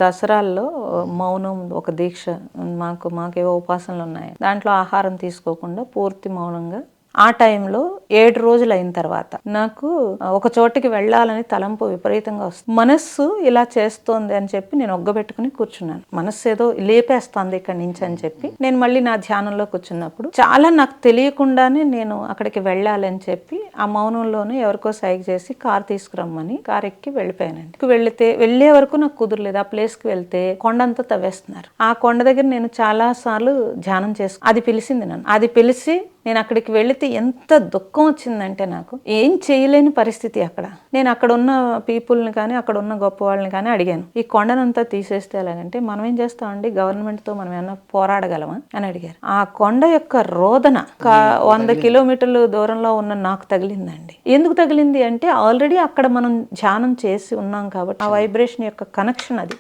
దసరాల్లో మౌనం ఒక దీక్ష. మాకేవో ఉపాసనలు ఉన్నాయి. దాంట్లో ఆహారం తీసుకోకుండా పూర్తి మౌనంగా ఆ టైంలో 7 రోజులు అయిన తర్వాత నాకు ఒక చోటికి వెళ్ళాలని తలంపు విపరీతంగా వస్తుంది. మనస్సు ఇలా చేస్తోంది అని చెప్పి నేను ఒగ్గబెట్టుకుని కూర్చున్నాను. మనస్సు ఏదో లేపేస్తోంది ఇక్కడి నుంచి అని చెప్పి నేను మళ్ళీ నా ధ్యానంలో కూర్చున్నప్పుడు చాలా నాకు తెలియకుండానే నేను అక్కడికి వెళ్ళాలని చెప్పి ఆ మౌనంలోనే ఎవరికో సైగ చేసి కారు తీసుకురమ్మని కారు ఎక్కి వెళ్ళిపోయానండి. వెళ్ళే వరకు నాకు కుదరలేదు. ఆ ప్లేస్కి వెళ్తే కొండంతా తవ్వేస్తున్నారు. ఆ కొండ దగ్గర నేను చాలా సార్లు ధ్యానం అది పిలిచింది నన్ను. అది పిలిచి నేను అక్కడికి వెళితే ఎంత దుఃఖం వచ్చిందంటే నాకు ఏం చేయలేని పరిస్థితి అక్కడ. నేను అక్కడ ఉన్న పీపుల్ని కానీ అక్కడ ఉన్న గొప్ప వాళ్ళని కానీ అడిగాను, ఈ కొండనంతా తీసేస్తే ఎలాగంటే మనం ఏం చేస్తామండి, గవర్నమెంట్తో మనం ఏమన్నా పోరాడగలమా అని అడిగారు. ఆ కొండ యొక్క రోదన 100 కిలోమీటర్లు దూరంలో ఉన్న నాకు తగిలిందండి. ఎందుకు తగిలింది అంటే ఆల్రెడీ అక్కడ మనం ధ్యానం చేసి ఉన్నాం కాబట్టి ఆ వైబ్రేషన్ యొక్క కనెక్షన్ అది.